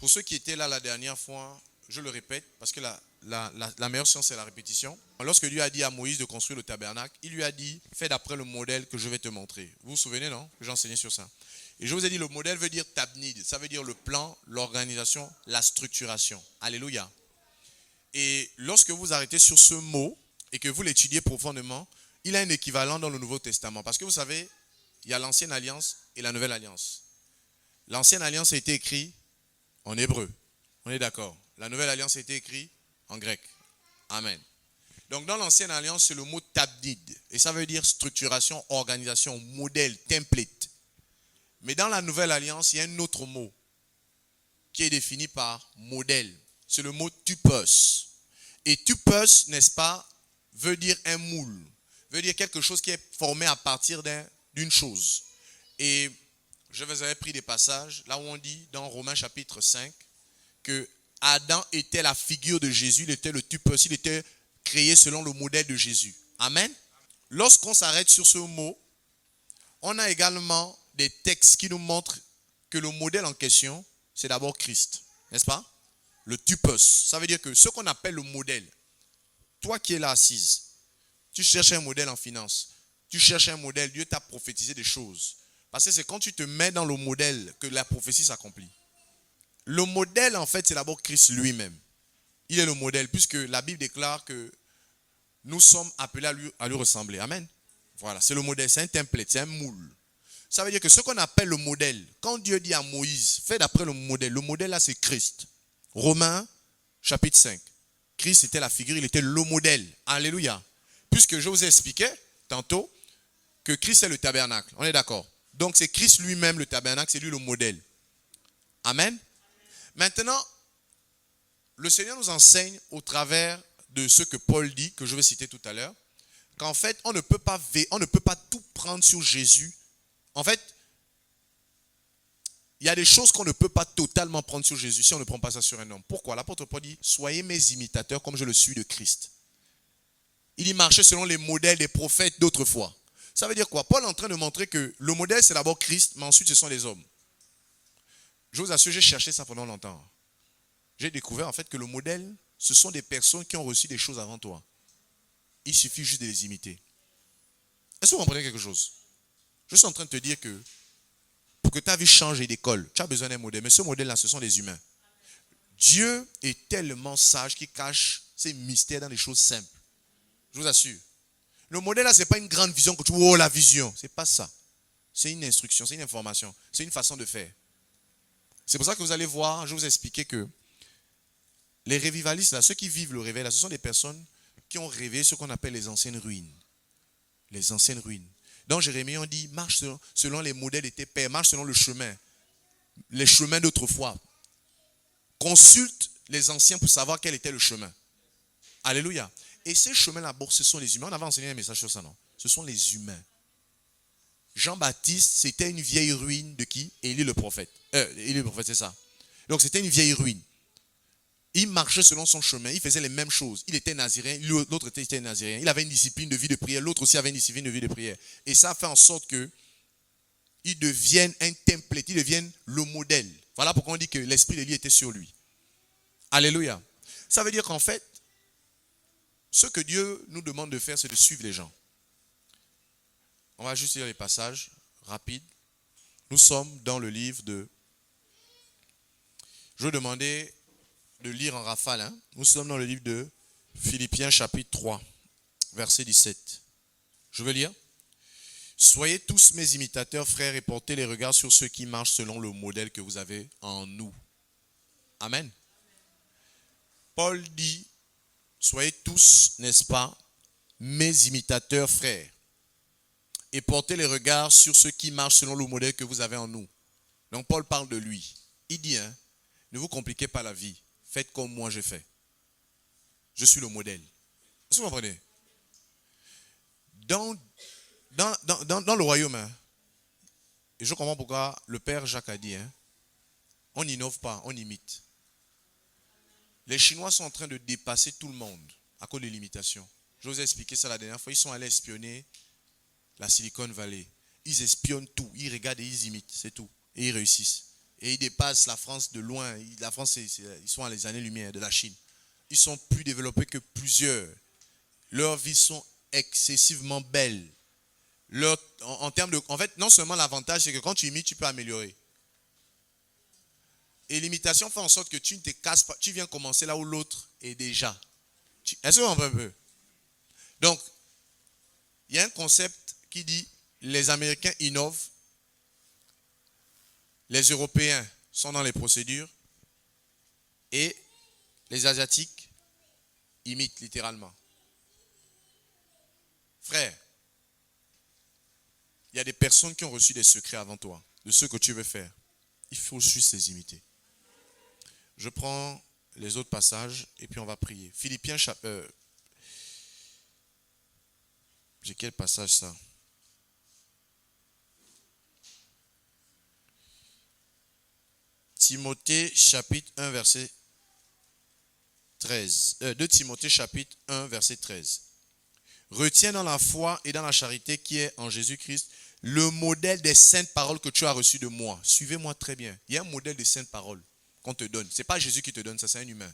Pour ceux qui étaient là la dernière fois, je le répète, parce que la meilleure science, c'est la répétition. Lorsque Dieu a dit à Moïse de construire le tabernacle, il lui a dit, fais d'après le modèle que je vais te montrer. Vous vous souvenez, non? J'ai enseigné sur ça. Et je vous ai dit, le modèle veut dire tabnid. Ça veut dire le plan, l'organisation, la structuration. Alléluia. Et lorsque vous arrêtez sur ce mot et que vous l'étudiez profondément, il a un équivalent dans le Nouveau Testament. Parce que vous savez, il y a l'Ancienne Alliance et la Nouvelle Alliance. L'Ancienne Alliance a été écrite en hébreu. On est d'accord. La Nouvelle Alliance a été écrite en grec. Amen. Donc dans l'Ancienne Alliance, c'est le mot tabdid. Et ça veut dire structuration, organisation, modèle, template. Mais dans la Nouvelle Alliance, il y a un autre mot qui est défini par modèle. C'est le mot tupos. Et tupos, n'est-ce pas, veut dire un moule. Veut dire quelque chose qui est formé à partir d'une chose. Et je vous avais pris des passages là où on dit dans Romains chapitre 5 que Adam était la figure de Jésus, il était le tupos, il était créé selon le modèle de Jésus. Amen. Lorsqu'on s'arrête sur ce mot, on a également des textes qui nous montrent que le modèle en question, c'est d'abord Christ, n'est-ce pas? Le tupos, ça veut dire que ce qu'on appelle le modèle, toi qui es là assise, tu cherches un modèle en finance, tu cherches un modèle, Dieu t'a prophétisé des choses. Parce que c'est quand tu te mets dans le modèle que la prophétie s'accomplit. Le modèle, en fait, c'est d'abord Christ lui-même. Il est le modèle, puisque la Bible déclare que nous sommes appelés à lui ressembler. Amen. Voilà, c'est le modèle, c'est un template, c'est un moule. Ça veut dire que ce qu'on appelle le modèle, quand Dieu dit à Moïse, fais d'après le modèle là, c'est Christ. Romains, chapitre 5. Christ était la figure, il était le modèle. Alléluia. Puisque je vous ai expliqué tantôt que Christ est le tabernacle. On est d'accord? Donc c'est Christ lui-même le tabernacle, c'est lui le modèle. Amen. Maintenant, le Seigneur nous enseigne au travers de ce que Paul dit, que je vais citer tout à l'heure, qu'en fait, on ne peut pas tout prendre sur Jésus. En fait, il y a des choses qu'on ne peut pas totalement prendre sur Jésus si on ne prend pas ça sur un homme. Pourquoi? L'apôtre Paul dit, soyez mes imitateurs comme je le suis de Christ. Il y marchait selon les modèles des prophètes d'autrefois. Ça veut dire quoi? Paul est en train de montrer que le modèle, c'est d'abord Christ, mais ensuite, ce sont les hommes. Je vous assure, j'ai cherché ça pendant longtemps. J'ai découvert en fait que le modèle, ce sont des personnes qui ont reçu des choses avant toi. Il suffit juste de les imiter. Est-ce que vous comprenez quelque chose? Je suis en train de te dire que pour que ta vie change et d'école, tu as besoin d'un modèle. Mais ce modèle-là, ce sont des humains. Dieu est tellement sage qu'il cache ses mystères dans des choses simples. Je vous assure. Le modèle là, ce n'est pas une grande vision que tu vois, oh la vision. Ce n'est pas ça. C'est une instruction, c'est une information, c'est une façon de faire. C'est pour ça que vous allez voir, je vais vous expliquer que les révivalistes, là, ceux qui vivent le réveil, là, ce sont des personnes qui ont rêvé ce qu'on appelle les anciennes ruines. Les anciennes ruines. Dans Jérémie, on dit, marche selon les modèles de tes pères, marche selon le chemin. Les chemins d'autrefois. Consulte les anciens pour savoir quel était le chemin. Alléluia. Et ces chemins-là, ce sont les humains. On avait enseigné un message sur ça, non? Ce sont les humains. Jean-Baptiste, c'était une vieille ruine de qui? Élie le prophète. Élie le prophète, c'est ça. Donc c'était une vieille ruine. Il marchait selon son chemin, il faisait les mêmes choses. Il était naziréen, l'autre était naziréen. Il avait une discipline de vie de prière, l'autre aussi avait une discipline de vie de prière. Et ça fait en sorte que ils deviennent un template, ils deviennent le modèle. Voilà pourquoi on dit que l'esprit d'Élie était sur lui. Alléluia. Ça veut dire qu'en fait, ce que Dieu nous demande de faire, c'est de suivre les gens. On va juste lire les passages rapides. Nous sommes dans le livre de... Je vais demander de lire en rafale. Hein. Nous sommes dans le livre de Philippiens chapitre 3, verset 17. Je vais lire. Soyez tous mes imitateurs, frères, et portez les regards sur ceux qui marchent selon le modèle que vous avez en nous. Amen. Paul dit, soyez tous, n'est-ce pas, mes imitateurs, frères, et portez les regards sur ceux qui marchent selon le modèle que vous avez en nous. Donc Paul parle de lui. Il dit, hein, ne vous compliquez pas la vie. Faites comme moi je fais. Je suis le modèle. Est-ce que vous comprenez? Dans le royaume, hein, et je comprends pourquoi le père Jacques a dit, hein, on n'innove pas, on imite. Les Chinois sont en train de dépasser tout le monde à cause de l'imitation. Je vous ai expliqué ça la dernière fois. Ils sont allés espionner la Silicon Valley. Ils espionnent tout. Ils regardent et ils imitent. C'est tout. Et ils réussissent. Et ils dépassent la France de loin. La France, ils sont à les années-lumière de la Chine. Ils sont plus développés que plusieurs. Leurs vies sont excessivement belles. En termes de, en fait, non seulement l'avantage, c'est que quand tu imites, tu peux améliorer. Et l'imitation fait en sorte que tu ne te casses pas. Tu viens commencer là où l'autre est déjà. Est-ce que vous comprenez un peu? Donc, il y a un concept qui dit les Américains innovent, les Européens sont dans les procédures et les Asiatiques imitent littéralement. Frère, il y a des personnes qui ont reçu des secrets avant toi, de ce que tu veux faire. Il faut juste les imiter. Je prends les autres passages et puis on va prier. Philippiens, j'ai quel passage ça? Timothée chapitre 1 verset 13. 2 Timothée chapitre 1 verset 13. Retiens dans la foi et dans la charité qui est en Jésus-Christ le modèle des saintes paroles que tu as reçues de moi. Suivez-moi très bien. Il y a un modèle des saintes paroles qu'on te donne. Ce n'est pas Jésus qui te donne ça, c'est un humain.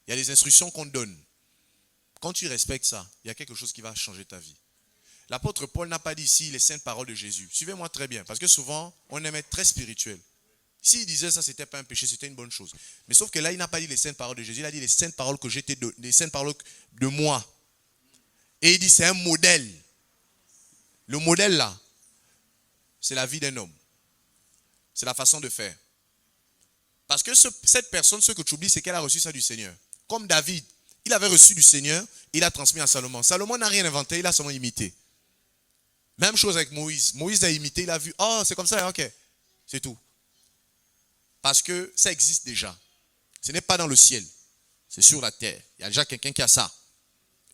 Il y a des instructions qu'on te donne. Quand tu respectes ça, il y a quelque chose qui va changer ta vie. L'apôtre Paul n'a pas dit ici les saintes paroles de Jésus. Suivez-moi très bien, parce que souvent, on aime être très spirituel. S'il disait ça, ce n'était pas un péché, c'était une bonne chose. Mais sauf que là, il n'a pas dit les saintes paroles de Jésus, il a dit les saintes paroles que j'étais données, les saintes paroles de moi. Et il dit c'est un modèle. Le modèle là, c'est la vie d'un homme. C'est la façon de faire. Parce que cette personne, ce que tu oublies, c'est qu'elle a reçu ça du Seigneur. Comme David, il avait reçu du Seigneur, il a transmis à Salomon. Salomon n'a rien inventé, il a seulement imité. Même chose avec Moïse. Moïse a imité, il a vu, oh c'est comme ça, ok, c'est tout. Parce que ça existe déjà. Ce n'est pas dans le ciel, c'est sur la terre. Il y a déjà quelqu'un qui a ça.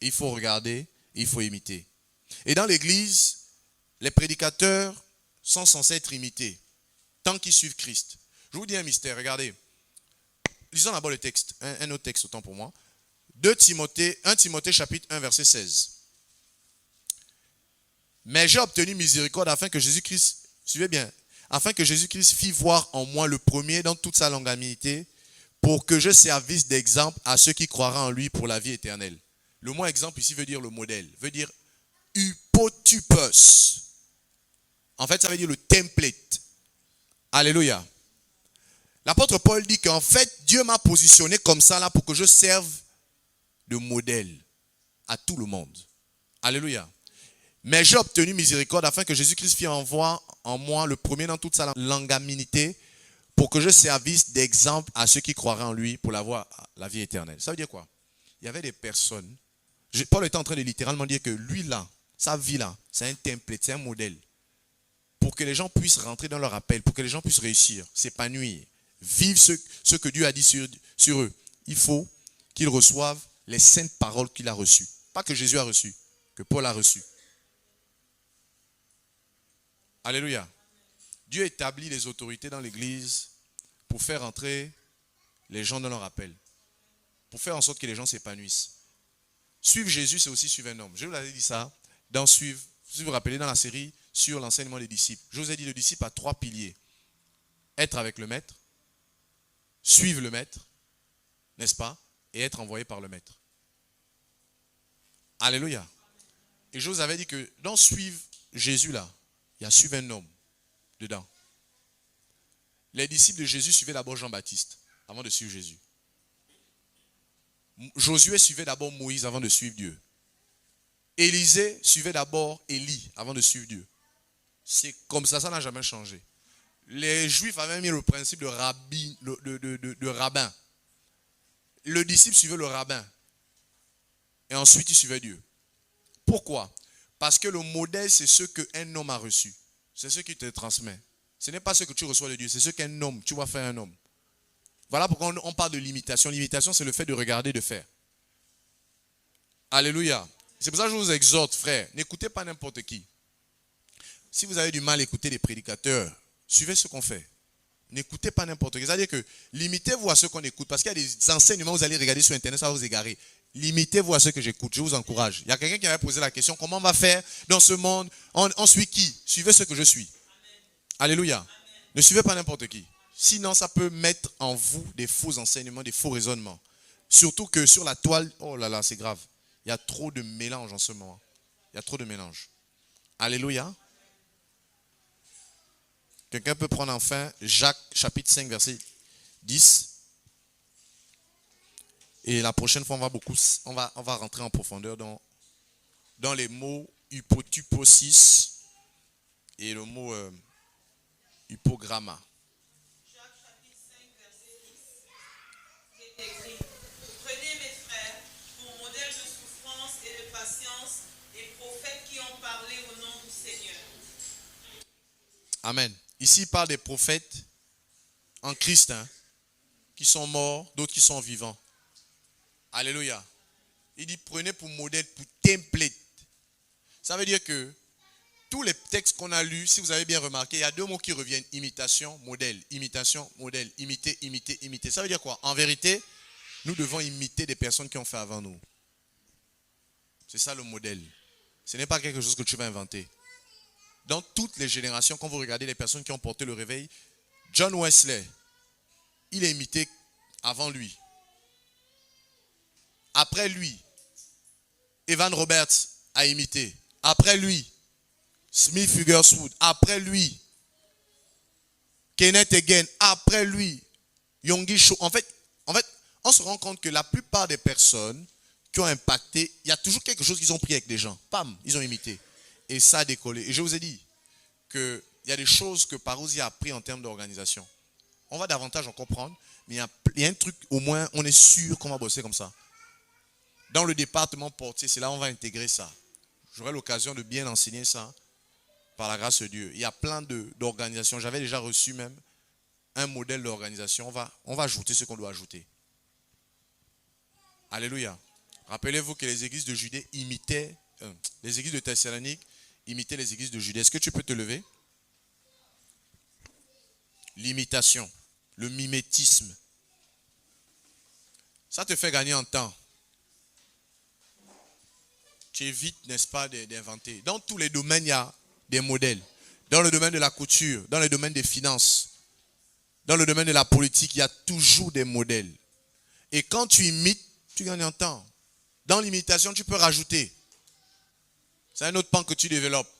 Il faut regarder, il faut imiter. Et dans l'église, les prédicateurs sont censés être imités, tant qu'ils suivent Christ. Je vous dis un mystère, regardez. Lisons d'abord le texte, un autre texte autant pour moi. 1 Timothée chapitre 1 verset 16. Mais j'ai obtenu miséricorde afin que Jésus-Christ, suivez bien, afin que Jésus-Christ fît voir en moi le premier dans toute sa longanimité, pour que je servisse d'exemple à ceux qui croiront en lui pour la vie éternelle. Le mot exemple ici veut dire le modèle, veut dire hypotypos. En fait, ça veut dire le template. Alléluia. L'apôtre Paul dit qu'en fait, Dieu m'a positionné comme ça là pour que je serve de modèle à tout le monde. Alléluia. Mais j'ai obtenu miséricorde afin que Jésus-Christ fît voir en moi le premier dans toute sa longanimité pour que je servisse d'exemple à ceux qui croiraient en lui pour la vie éternelle. Ça veut dire quoi? Il y avait des personnes, Paul était en train de littéralement dire que lui là, sa vie là, c'est un template, c'est un modèle. Pour que les gens puissent rentrer dans leur appel, pour que les gens puissent réussir, s'épanouir, vivre ce que Dieu a dit sur eux. Il faut qu'ils reçoivent les saintes paroles qu'il a reçues. Pas que Jésus a reçues, que Paul a reçues. Alléluia. Dieu établit les autorités dans l'église pour faire entrer les gens dans leur appel. Pour faire en sorte que les gens s'épanouissent. Suivre Jésus, c'est aussi suivre un homme. Je vous l'avais dit ça si vous vous rappelez dans la série sur l'enseignement des disciples. Je vous ai dit le disciple a 3 piliers. Être avec le maître, suivre le maître, n'est-ce pas? Et être envoyé par le maître. Alléluia. Et je vous avais dit que dans suivre Jésus là, il y a suivre un homme dedans. Les disciples de Jésus suivaient d'abord Jean-Baptiste avant de suivre Jésus. Josué suivait d'abord Moïse avant de suivre Dieu. Élisée suivait d'abord Élie avant de suivre Dieu. C'est comme ça n'a jamais changé. Les Juifs avaient mis le principe de rabbin. Le disciple suivait le rabbin. Et ensuite, il suivait Dieu. Pourquoi? Parce que le modèle, c'est ce qu'un homme a reçu. C'est ce qui te transmet. Ce n'est pas ce que tu reçois de Dieu, c'est ce qu'un homme, tu vas faire un homme. Voilà pourquoi on parle de l'imitation. L'imitation, c'est le fait de regarder, de faire. Alléluia. C'est pour ça que je vous exhorte, frère, n'écoutez pas n'importe qui. Si vous avez du mal à écouter les prédicateurs, suivez ce qu'on fait. N'écoutez pas n'importe qui. C'est-à-dire que limitez-vous à ce qu'on écoute. Parce qu'il y a des enseignements que vous allez regarder sur Internet, ça va vous égarer. Limitez-vous à ce que j'écoute. Je vous encourage. Il y a quelqu'un qui m'avait posé la question, comment on va faire dans ce monde? On suit qui? Suivez ce que je suis. Amen. Alléluia. Amen. Ne suivez pas n'importe qui. Sinon, ça peut mettre en vous des faux enseignements, des faux raisonnements. Surtout que sur la toile, oh là là, c'est grave. Il y a trop de mélange en ce moment. Il y a trop de mélange. Alléluia. Quelqu'un peut prendre enfin Jacques chapitre 5 verset 10. Et la prochaine fois, on va rentrer en profondeur dans les mots hypotyposis et le mot hypogramma. Jacques chapitre 5 verset 10. Il est écrit: Prenez mes frères pour modèle de souffrance et de patience les prophètes qui ont parlé au nom du Seigneur. Amen. Ici, il parle des prophètes en Christ, qui sont morts, d'autres qui sont vivants. Alléluia. Il dit prenez pour modèle, pour template. Ça veut dire que tous les textes qu'on a lus, si vous avez bien remarqué, il y a deux mots qui reviennent: imitation, modèle, imiter, imiter, imiter. Ça veut dire quoi? En vérité, nous devons imiter des personnes qui ont fait avant nous. C'est ça le modèle. Ce n'est pas quelque chose que tu vas inventer. Dans toutes les générations, quand vous regardez les personnes qui ont porté le réveil, John Wesley, il est imité avant lui. Après lui, Evan Roberts a imité. Après lui, Smith Wigglesworth. Après lui, Kenneth Hagin. Après lui, Yonggi Cho. En fait, on se rend compte que la plupart des personnes qui ont impacté, il y a toujours quelque chose qu'ils ont pris avec des gens. Pam, ils ont imité. Et ça a décollé. Et je vous ai dit qu'il y a des choses que Parousia a appris en termes d'organisation. On va davantage en comprendre, mais il y a un truc, au moins, on est sûr qu'on va bosser comme ça. Dans le département portier, c'est là où on va intégrer ça. J'aurai l'occasion de bien enseigner ça par la grâce de Dieu. Il y a plein d'organisations. J'avais déjà reçu même un modèle d'organisation. On va ajouter ce qu'on doit ajouter. Alléluia. Rappelez-vous que les églises de Judée imitaient, les églises de Thessalonique imitaient les églises de Judée. Est-ce que tu peux te lever? L'imitation, le mimétisme. Ça te fait gagner en temps. Tu évites, n'est-ce pas, d'inventer. Dans tous les domaines, il y a des modèles. Dans le domaine de la couture, dans le domaine des finances, dans le domaine de la politique, il y a toujours des modèles. Et quand tu imites, tu gagnes en temps. Dans l'imitation, tu peux rajouter. C'est un autre pan que tu développes.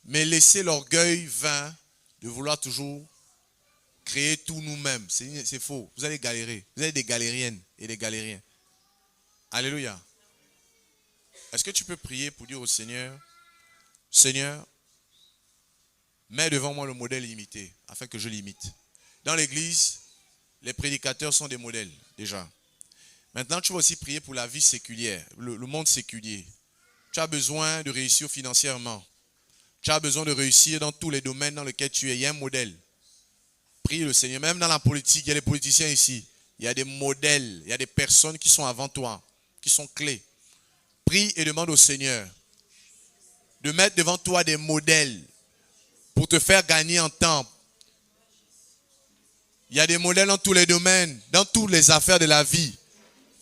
Mais laisser l'orgueil vain de vouloir toujours créer tout nous-mêmes, c'est faux. Vous allez galérer. Vous avez des galériennes et des galériens. Alléluia. Est-ce que tu peux prier pour dire au Seigneur, Seigneur, mets devant moi le modèle imité, afin que je l'imite. Dans l'église, les prédicateurs sont des modèles, déjà. Maintenant, tu vas aussi prier pour la vie séculière, le monde séculier. Tu as besoin de réussir financièrement. Tu as besoin de réussir dans tous les domaines dans lesquels tu es. Il y a un modèle. Prie le Seigneur. Même dans la politique, il y a des politiciens ici. Il y a des modèles. Il y a des personnes qui sont avant toi, qui sont clés. Prie et demande au Seigneur de mettre devant toi des modèles pour te faire gagner en temps. Il y a des modèles dans tous les domaines, dans toutes les affaires de la vie.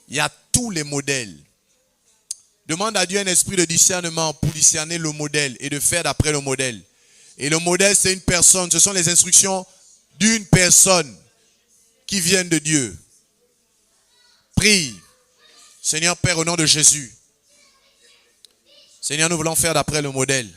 Il y a tous les modèles. Demande à Dieu un esprit de discernement pour discerner le modèle et de faire d'après le modèle. Et le modèle, c'est une personne. Ce sont les instructions d'une personne qui viennent de Dieu. Prie. Seigneur Père, au nom de Jésus. Seigneur, nous voulons faire d'après le modèle.